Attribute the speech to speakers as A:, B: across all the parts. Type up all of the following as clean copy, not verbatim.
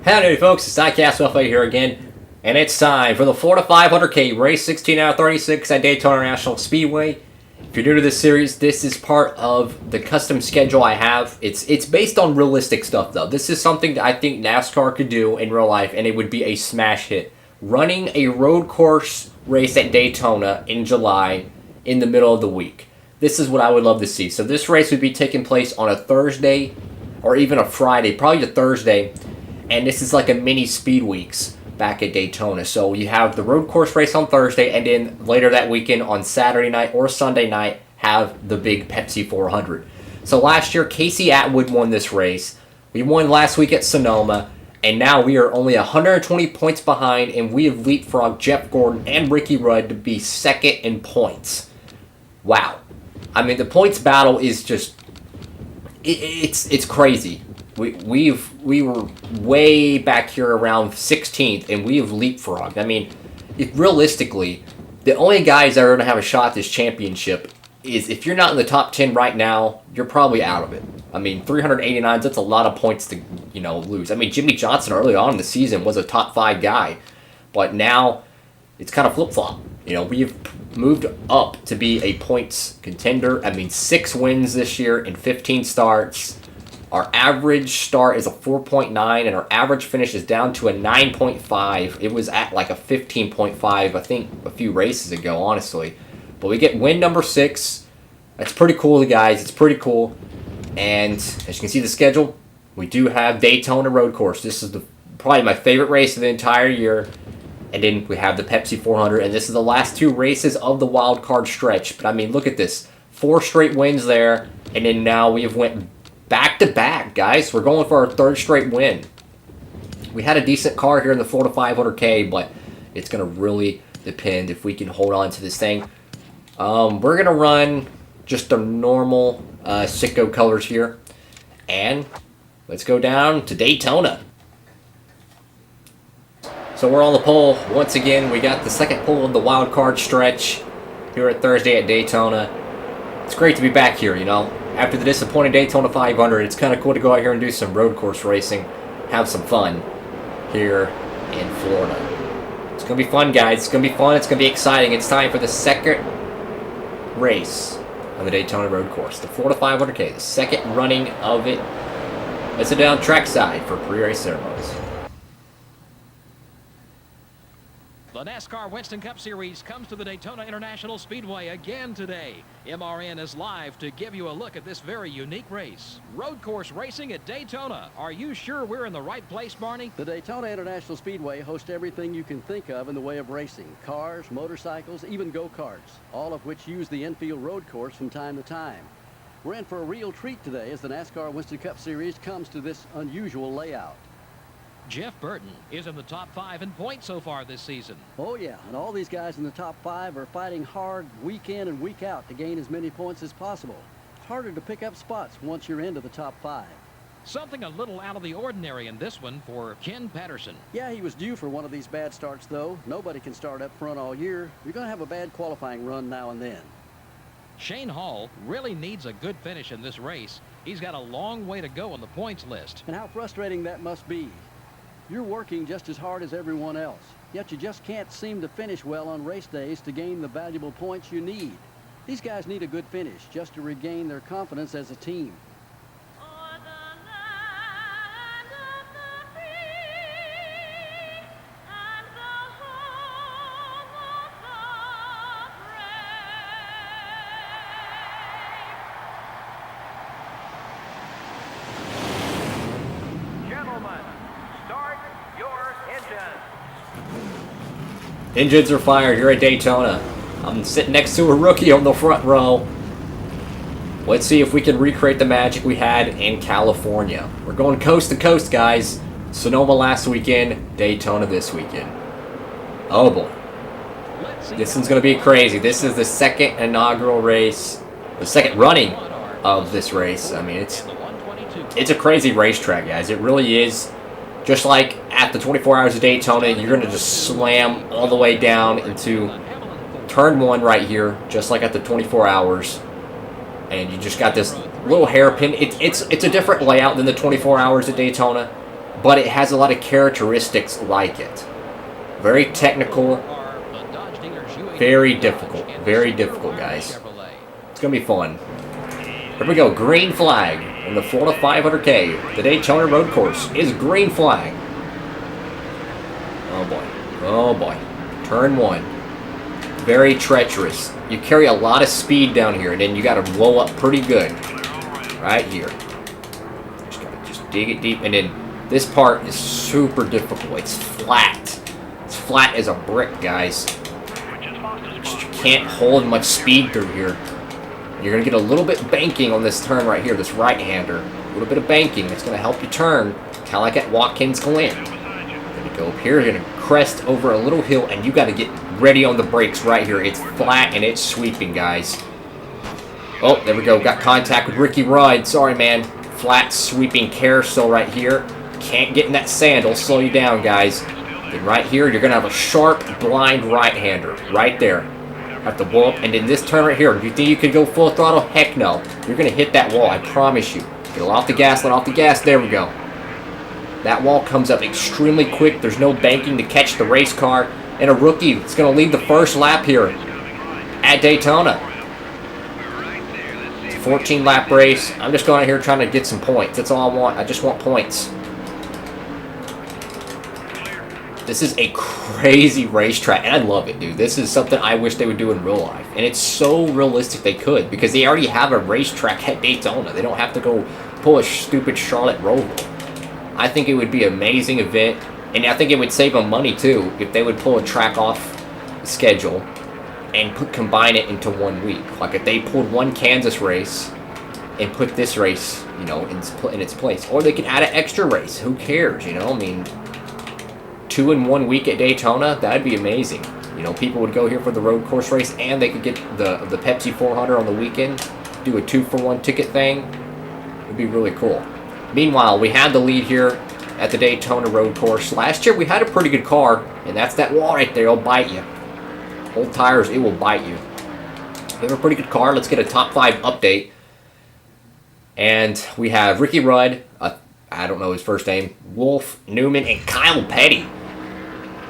A: Howdy folks, it's Diecast Buffet here again, and it's time for the Florida 500K race 16 out of 36 at Daytona International Speedway. If you're new to this series, this is part of the custom schedule I have. It's based on realistic stuff though. This is something that I think NASCAR could do in real life, and it would be a smash hit. Running a road course race at Daytona in July in the middle of the week. This is what I would love to see. So this race would be taking place on a Thursday or even a Friday, probably a Thursday. And this is like a mini speed weeks back at Daytona. So you have the road course race on Thursday, and then later that weekend on Saturday night or Sunday night have the big Pepsi 400. So last year, Casey Atwood won this race. We won last week at Sonoma, and now we are only 120 points behind, and we have leapfrogged Jeff Gordon and Ricky Rudd to be second in points. Wow. I mean, the points battle is just, it's crazy. We were way back here around 16th, and we have leapfrogged. I mean, realistically, the only guys that are going to have a shot at this championship is if you're not in the top 10 right now, you're probably out of it. I mean, 389, that's a lot of points to, lose. I mean, Jimmy Johnson early on in the season was a top 5 guy, but now it's kind of flip-flop. We've moved up to be a points contender. I mean, 6 wins this year in 15 starts. Our average start is a 4.9, and our average finish is down to a 9.5. It was at like a 15.5, I think, a few races ago, honestly. But we get win number 6. That's pretty cool, guys. It's pretty cool. And as you can see the schedule, we do have Daytona Road Course. This is probably my favorite race of the entire year. And then we have the Pepsi 400, and this is the last 2 races of the wild card stretch. But I mean, look at this. 4 straight wins there, and then now we have went back-to-back, guys. We're going for our 3rd straight win. We had a decent car here in the Florida 500K, but it's going to really depend if we can hold on to this thing. We're going to run just the normal Sicko colors here. And let's go down to Daytona. So we're on the pole. Once again, we got the second pole of the wild card stretch here at Thursday at Daytona. It's great to be back here, After the disappointing Daytona 500, it's kind of cool to go out here and do some road course racing, have some fun here in Florida. It's going to be fun, guys. It's going to be fun. It's going to be exciting. It's time for the second race on the Daytona road course, the Florida 500K, the second running of it. Let's head down trackside for pre-race ceremonies.
B: The NASCAR Winston Cup Series comes to the Daytona International Speedway again today. MRN is live to give you a look at this very unique race. Road course racing at Daytona. Are you sure we're in the right place, Barney?
C: The Daytona International Speedway hosts everything you can think of in the way of racing. Cars, motorcycles, even go-karts. All of which use the infield road course from time to time. We're in for a real treat today as the NASCAR Winston Cup Series comes to this unusual layout.
B: Jeff Burton is in the top 5 in points so far this season.
C: Oh yeah, and all these guys in the top 5 are fighting hard week in and week out to gain as many points as possible. It's harder to pick up spots once you're into the top 5.
B: Something a little out of the ordinary in this one for Ken Patterson.
C: Yeah, he was due for one of these bad starts though. Nobody can start up front all year. You're going to have a bad qualifying run now and then.
B: Shane Hall really needs a good finish in this race. He's got a long way to go on the points list.
C: And how frustrating that must be. You're working just as hard as everyone else, yet you just can't seem to finish well on race days to gain the valuable points you need. These guys need a good finish just to regain their confidence as a team.
A: Engines are fired here at Daytona. I'm sitting next to a rookie on the front row. Let's see if we can recreate the magic we had in California. We're going coast to coast, guys. Sonoma last weekend, Daytona this weekend. Oh boy. This one's going to be crazy. This is the second inaugural race, the second running of this race. I mean, it's a crazy racetrack, guys. It really is. Just like at the 24 Hours of Daytona, you're going to just slam all the way down into turn 1 right here, just like at the 24 Hours. And you just got this little hairpin. It's a different layout than the 24 Hours at Daytona. but it has a lot of characteristics like it. Very technical, very difficult, guys. It's going to be fun. Here we go, green flag in the Florida 500K. The Daytona Road Course is green flag. Oh boy, oh boy. Turn 1. Very treacherous. You carry a lot of speed down here, and then you got to blow up pretty good. Right here. Just got to just dig it deep, and then this part is super difficult. It's flat. It's flat as a brick, guys. You can't hold much speed through here. You're going to get a little bit banking on this turn right here, this right-hander. A little bit of banking. It's going to help you turn, kind of like at Watkins Glen. Going to go up here. You're going to crest over a little hill, and you got to get ready on the brakes right here. It's flat, and it's sweeping, guys. Oh, there we go. Got contact with Ricky Rudd. Sorry, man. Flat, sweeping carousel right here. Can't get in that sand. It'll slow you down, guys. Then right here, you're going to have a sharp, blind right-hander. Right there. Have to blow up. And then this turn right here, do you think you could go full throttle? Heck no. You're going to hit that wall. I promise you. Get off the gas. Let off the gas. There we go. That wall comes up extremely quick. There's no banking to catch the race car. And a rookie is going to lead the first lap here at Daytona. 14-lap race. I'm just going out here trying to get some points. That's all I want. I just want points. This is a crazy racetrack, and I love it, dude. This is something I wish they would do in real life. And it's so realistic they could, because they already have a racetrack at Daytona. They don't have to go pull a stupid Charlotte Roval. I think it would be an amazing event, and I think it would save them money, too, if they would pull a track off schedule and combine it into 1 week. Like if they pulled one Kansas race and put this race, you know, in its place. Or they could add an extra race. Who cares, you know? I mean, 2 in 1 week at Daytona, that'd be amazing. You know, people would go here for the road course race, and they could get the Pepsi 400 on the weekend, do a 2-for-1 ticket thing. It'd be really cool. Meanwhile, we had the lead here at the Daytona road course. Last year, we had a pretty good car, and that's that wall right there. It'll bite you. Old tires, it will bite you. We have a pretty good car. Let's get a top 5 update. And we have Ricky Rudd, I don't know his first name, Wolf, Newman, and Kyle Petty.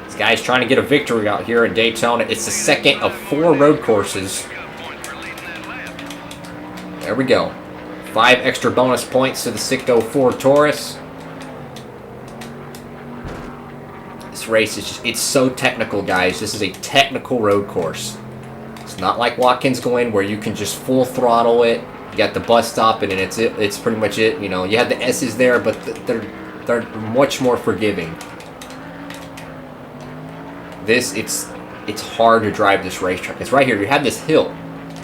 A: This guy's trying to get a victory out here in Daytona. It's the second of 4 road courses. There we go. 5 extra bonus points to the Sicko Ford Taurus. This race is just, it's so technical, guys. This is a technical road course. It's not like Watkins Glen where you can just full throttle it. You got the bus stop and it's it. It's pretty much it. You know, you have the S's there, but they're much more forgiving. It's hard to drive this racetrack. It's right here. You have this hill,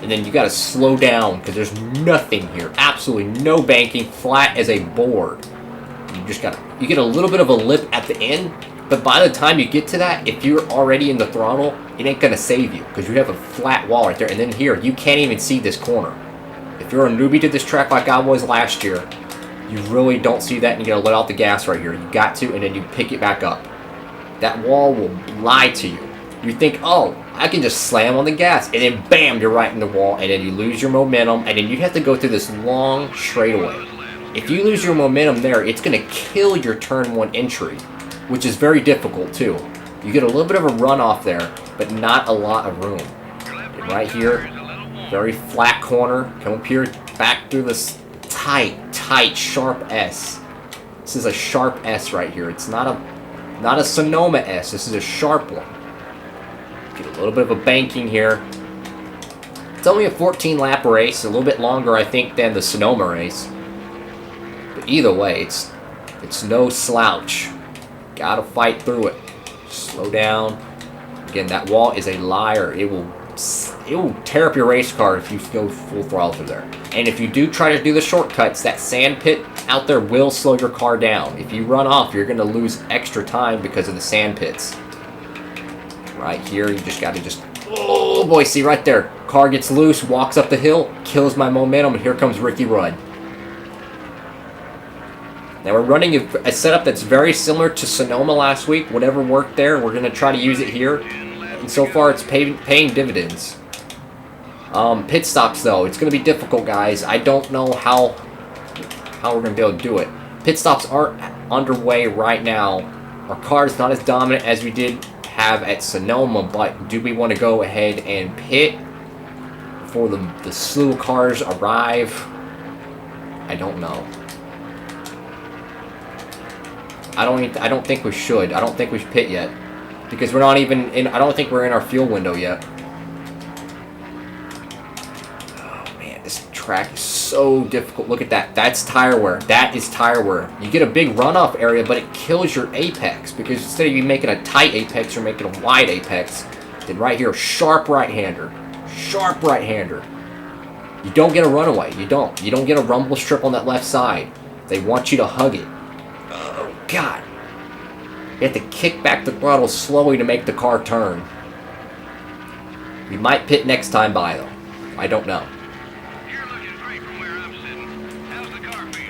A: and then you got to slow down because there's nothing here. Absolutely no banking. Flat as a board. You get a little bit of a lip at the end, but by the time you get to that, if you're already in the throttle, it ain't gonna save you because you have a flat wall right there. And then here, you can't even see this corner. If you're a newbie to this track like I was last year, you really don't see that, and you gotta let off the gas right here. You got to, and then you pick it back up. That wall will lie to you. You think, oh, I can just slam on the gas, and then bam, you're right in the wall, and then you lose your momentum, and then you have to go through this long straightaway. If you lose your momentum there, it's gonna kill your turn 1 entry, which is very difficult too. You get a little bit of a runoff there, but not a lot of room. And right here, very flat corner. Come up here, back through this tight, sharp S. This is a sharp S right here. It's not a Sonoma S. This is a sharp one. Get a little bit of a banking here. It's only a 14-lap race, a little bit longer, I think, than the Sonoma race. But either way, it's no slouch. Gotta fight through it. Slow down. Again, that wall is a liar. It will tear up your race car if you go full throttle through there. And if you do try to do the shortcuts, that sand pit out there will slow your car down. If you run off, you're going to lose extra time because of the sand pits. Right here, you just got to oh boy, see right there. Car gets loose, walks up the hill, kills my momentum, and here comes Ricky Rudd. Now we're running a setup that's very similar to Sonoma last week. Whatever worked there, we're going to try to use it here. And so far, it's paying dividends. Pit stops, though, it's going to be difficult, guys. I don't know how we're going to be able to do it. Pit stops aren't underway right now. Our car is not as dominant as we did have at Sonoma, but do we want to go ahead and pit before the slew of cars arrive? I don't know. I don't think we should. I don't think we should pit yet, because we're not even in. I don't think we're in our fuel window yet. Oh man, this track is so difficult. Look at that. That's tire wear. That is tire wear. You get a big runoff area, but it kills your apex, because instead of you making a tight apex, you're making a wide apex. Then right here, sharp right-hander. Sharp right-hander. You don't get a runaway. You don't. You don't get a rumble strip on that left side. They want you to hug it. Oh, God. You have to kick back the throttle slowly to make the car turn. We might pit next time by, though. I don't know.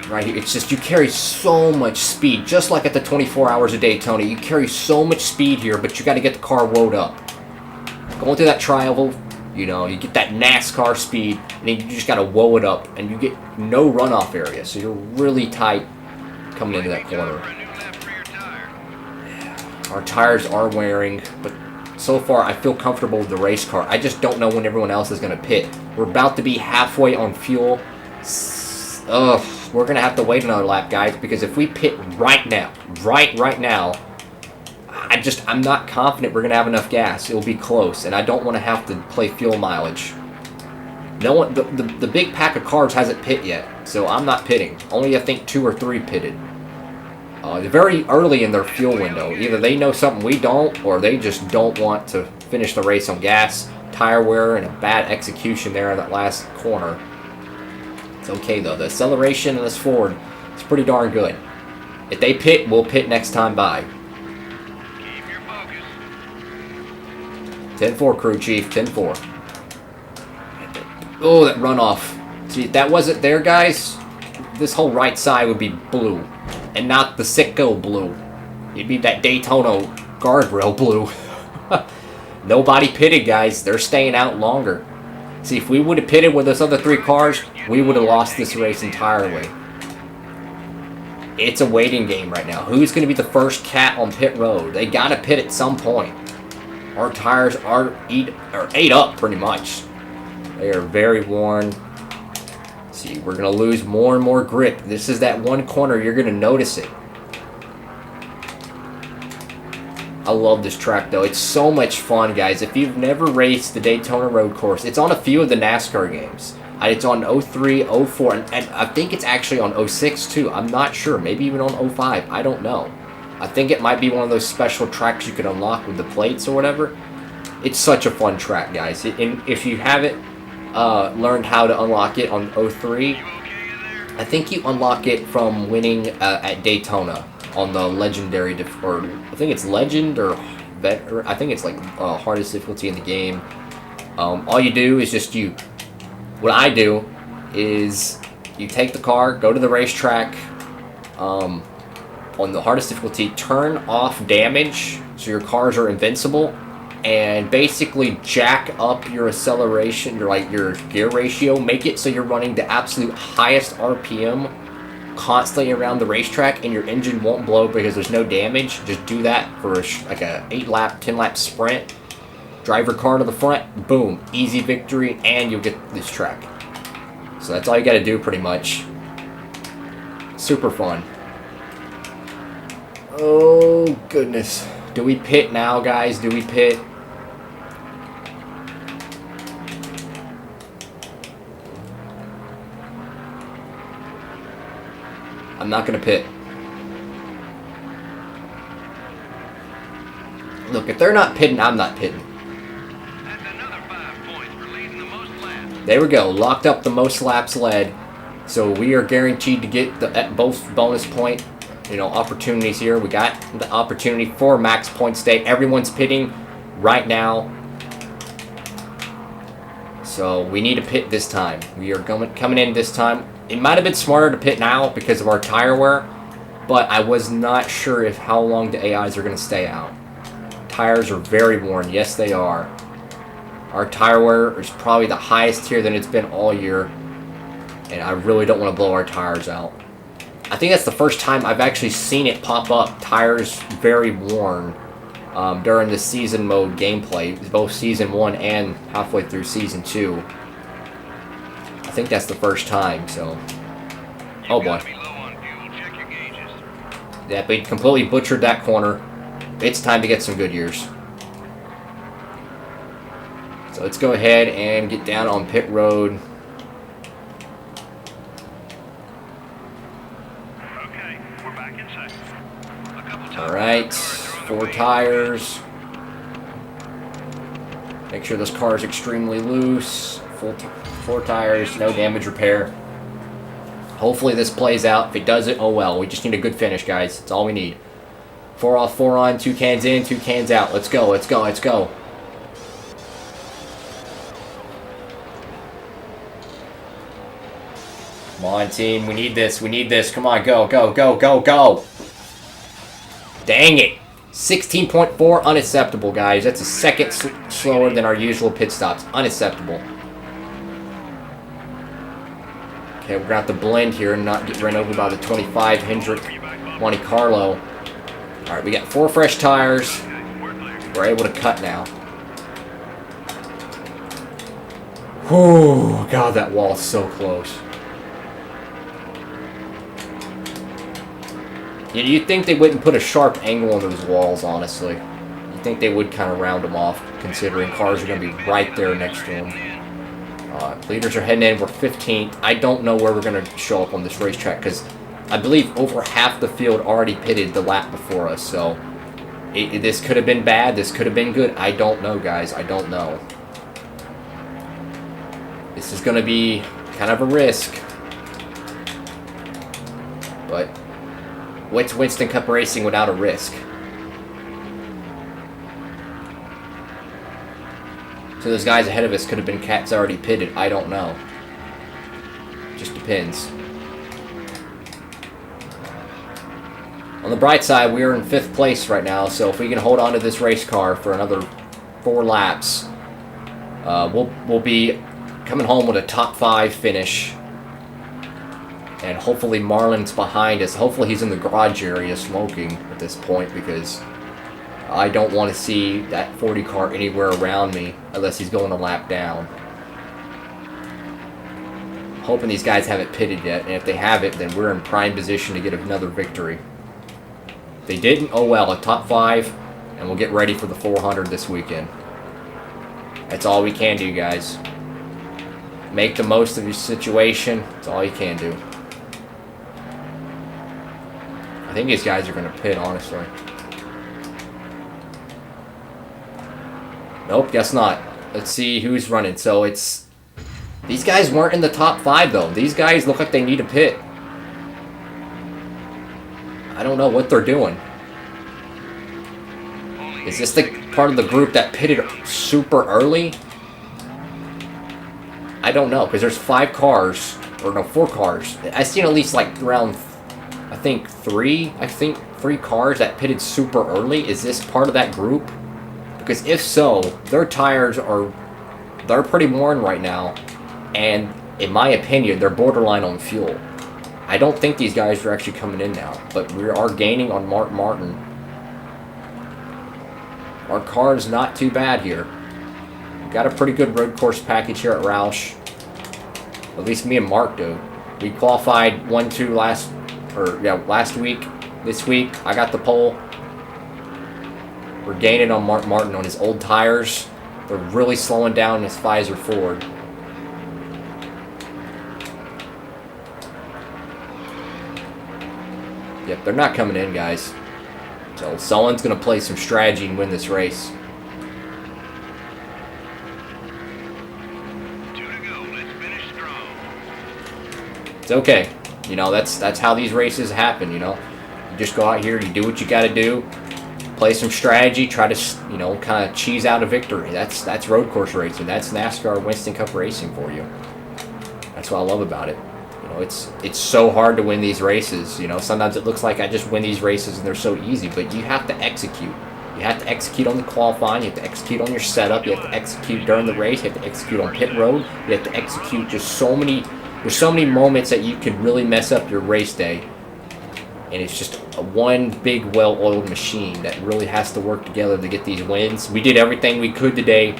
A: Right here, it's just you carry so much speed, just like at the 24 Hours of Daytona. You carry so much speed here, but you got to get the car woed up. Going through that tri-oval, you know, you get that NASCAR speed, and then you just got to woe it up, and you get no runoff area, so you're really tight coming into that corner. Our tires are wearing, but so far I feel comfortable with the race car. I just don't know when everyone else is going to pit. We're about to be halfway on fuel. Ugh. We're going to have to wait another lap, guys, because if we pit right now, right now, I'm not confident we're going to have enough gas. It'll be close, and I don't want to have to play fuel mileage. No one, the big pack of cars hasn't pit yet, so I'm not pitting. Only, I think, 2 or 3 pitted. They're very early in their fuel window. Either they know something we don't, or they just don't want to finish the race on gas, tire wear, and a bad execution there in that last corner. It's okay, though. The acceleration in this Ford is pretty darn good. If they pit, we'll pit next time by.
D: Keep your focus.
A: 10-4, crew chief. 10-4. Oh, that runoff. See, if that wasn't there, guys, this whole right side would be blue. And not the Sitco blue. It'd be that Daytona guardrail blue. Nobody pitted, guys. They're staying out longer. See, if we would have pitted with those other 3 cars, we would have lost this race entirely. It's a waiting game right now. Who's going to be the first cat on pit road? They got to pit at some point. Our tires are ate up pretty much. They are very worn. See, we're going to lose more and more grip. This is that one corner. You're going to notice it. I love this track, though. It's so much fun, guys. If you've never raced the Daytona Road Course, it's on a few of the NASCAR games. It's on 03, 04, and I think it's actually on 06, too. I'm not sure. Maybe even on 05. I don't know. I think it might be one of those special tracks you can unlock with the plates or whatever. It's such a fun track, guys. And if you haven't learned how to unlock it on 03, I think you unlock it from winning at Daytona on the legendary, or I think it's legend or I think it's like hardest difficulty in the game. All you do is just what I do is you take the car, go to the racetrack, on the hardest difficulty, turn off damage so your cars are invincible, and basically jack up your acceleration, your gear ratio, make it so you're running the absolute highest RPM constantly around the racetrack, and your engine won't blow because there's no damage. Just do that for like a 8-lap, 10-lap sprint. Drive your car to the front, boom, easy victory, and you'll get this track. So that's all you got to do, pretty much. Super fun. Oh goodness, do we pit now, guys? Do we pit? I'm not going to pit. Look, if they're not pitting, I'm not pitting.
D: That's another 5 points for leading the most laps.
A: There we go. Locked up the most laps led. So we are guaranteed to get both bonus point, opportunities here. We got the opportunity for max point stay. Everyone's pitting right now. So we need to pit this time. We are coming in this time. It might have been smarter to pit now because of our tire wear, but I was not sure how long the AIs are going to stay out. Tires are very worn. Yes, they are. Our tire wear is probably the highest here than it's been all year, and I really don't want to blow our tires out. I think that's the first time I've actually seen it pop up. Tires very worn during the season mode gameplay, both season 1 and halfway through season 2. I think that's the first time. So, oh boy. Yeah, we completely butchered that corner. It's time to get some good years. So let's go ahead and get down on pit road.
D: Okay, we're back in second.
A: Alright, 4 tires. Make sure this car is extremely loose. 4 tires, no damage repair. Hopefully this plays out. If it doesn't, oh well. We just need a good finish, guys. That's all we need. 4 off, 4 on, 2 cans in, 2 cans out. Let's go, let's go, let's go. Come on, team. We need this. We need this. Come on, go, go, go, go, go. Dang it. 16.4, unacceptable, guys. That's a second slower than our usual pit stops. Unacceptable. Okay, we're going to have to blend here and not get run over by the 25 Hendrick Monte Carlo. All right, we got 4 fresh tires. We're able to cut now. Whew, God, that wall's so close. You'd think they wouldn't put a sharp angle on those walls, honestly. You'd think they would kind of round them off, considering cars are going to be right there next to them. Leaders are heading in. We're 15th. I don't know where we're going to show up on this racetrack, because I believe over half the field already pitted the lap before us, so this could have been bad. This could have been good. I don't know, guys. I don't know. This is going to be kind of a risk. But what's Winston Cup racing without a risk? So those guys ahead of us could have been cats already pitted. I don't know. Just depends. On the bright side, we are in 5th place right now, so if we can hold on to this race car for another 4 laps, we'll be coming home with a top 5 finish. And hopefully Marlon's behind us. Hopefully he's in the garage area smoking at this point, because I don't want to see that 40 car anywhere around me unless he's going a lap down. Hoping these guys haven't pitted yet, and if they have it, then we're in prime position to get another victory. If they didn't, oh well, a top 5, and we'll get ready for the 400 this weekend. That's all we can do, guys. Make the most of your situation. That's all you can do. I think these guys are going to pit, honestly. Nope, guess not. Let's see who's running. So it's... These guys weren't in the top 5, though. These guys look like they need a pit. I don't know what they're doing. Is this the part of the group that pitted super early? I don't know, because there's 5 cars, or no, 4 cars. I've seen at least like around, I think 3 cars that pitted super early. Is this part of that group? Because if so, their tires they're pretty worn right now, and in my opinion, they're borderline on fuel. I don't think these guys are actually coming in now, but we are gaining on Mark Martin. Our car is not too bad here. We got a pretty good road course package here at Roush. At least me and Mark do. We qualified 1-2 last week. This week, I got the pole. We're gaining on Mark Martin on his old tires. They're really slowing down his Pfizer Ford. Yep, they're not coming in, guys. So someone's going to play some strategy and win this race.
D: 2 to go. Let's finish strong.
A: It's okay. You know, that's how these races happen, you know. You just go out here, you do what you got to do. Play some strategy, try to, you know, kind of cheese out a victory. That's road course racing. That's NASCAR Winston Cup racing for you. That's what I love about it. You know, it's so hard to win these races. You know, sometimes it looks like I just win these races and they're so easy, but you have to execute. You have to execute on the qualifying. You have to execute on your setup. You have to execute during the race. You have to execute on pit road. You have to execute just so many. There's so many moments that you could really mess up your race day and it's just one big, well-oiled machine that really has to work together to get these wins. We did everything we could today.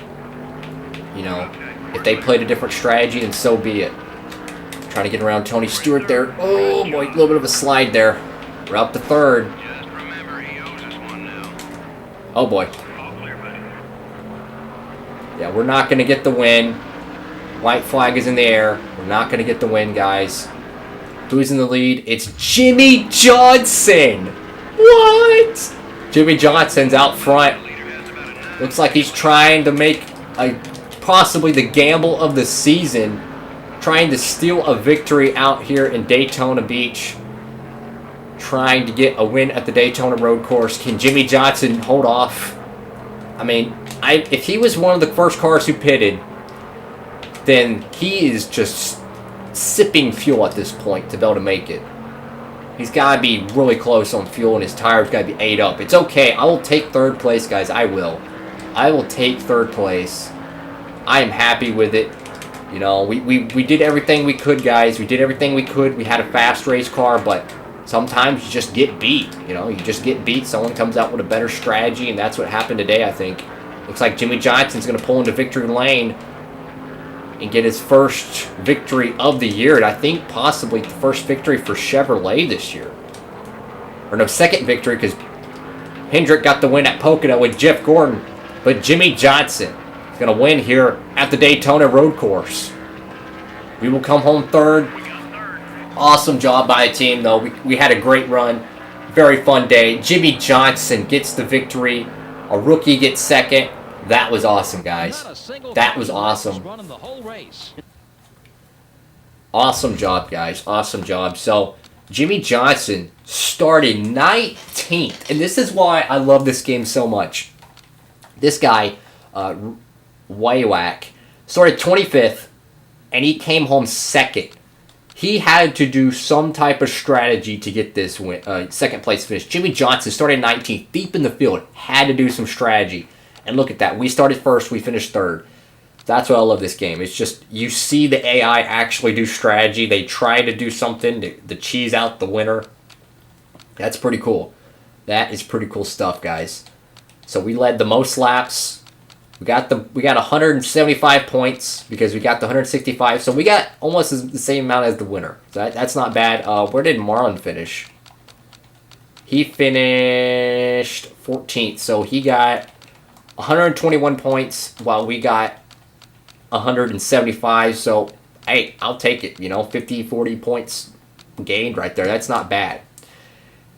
A: You know, if they played a different strategy, then so be it. Trying to get around Tony Stewart there. Oh, boy, a little bit of a slide there. We're up to third.
D: Just remember, he owes us one now.
A: Oh, boy.
D: All clear, buddy.
A: Yeah, we're not going to get the win. White flag is in the air. We're not going to get the win, guys. Who's in the lead? It's Jimmy Johnson. What? Jimmy Johnson's out front. Looks like he's trying to make possibly the gamble of the season. Trying to steal a victory out here in Daytona Beach. Trying to get a win at the Daytona Road Course. Can Jimmy Johnson hold off? I mean, if he was one of the first cars who pitted, then he is just sipping fuel at this point to be able to make it. He's got to be really close on fuel, and his tire's got to be ate up. It's okay. I will take third place, guys. I will. I will take third place. I am happy with it. You know, we did everything we could, guys. We did everything we could. We had a fast race car, but sometimes you just get beat. You know, you just get beat. Someone comes out with a better strategy, and that's what happened today, I think. Looks like Jimmy Johnson's going to pull into victory lane and get his first victory of the year. And I think possibly the first victory for Chevrolet this year. Or no, second victory, because Hendrick got the win at Pocono with Jeff Gordon. But Jimmy Johnson is going to win here at the Daytona Road Course. We will come home third. Awesome job by the team, though. We had a great run. Very fun day. Jimmy Johnson gets the victory. A rookie gets second. That was awesome, guys. That was awesome. Awesome job, guys. Awesome job. So, Jimmy Johnson started 19th. And this is why I love this game so much. This guy, Waywack, started 25th, and he came home second. He had to do some type of strategy to get this win, second place finish. Jimmy Johnson started 19th, deep in the field, had to do some strategy. And look at that. We started first, we finished third. That's why I love this game. It's just, you see the AI actually do strategy. They try to do something to cheese out the winner. That's pretty cool. That is pretty cool stuff, guys. So we led the most laps. We got 175 points because we got the 165. So we got almost the same amount as the winner. So that's not bad. Where did Marlon finish? He finished 14th. So he got 121 points while we got 175. So, hey, I'll take it. You know, 50, 40 points gained right there. That's not bad.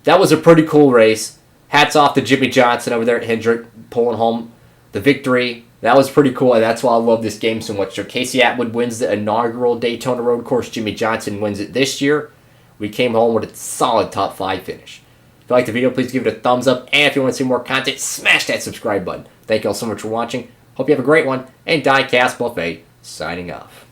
A: That was a pretty cool race. Hats off to Jimmy Johnson over there at Hendrick, pulling home the victory. That was pretty cool, and that's why I love this game so much. So Casey Atwood wins the inaugural Daytona Road Course. Jimmy Johnson wins it this year. We came home with a solid top 5 finish. If you liked the video, please give it a thumbs up. And if you want to see more content, smash that subscribe button. Thank you all so much for watching. Hope you have a great one. And Diecast Buffet signing off.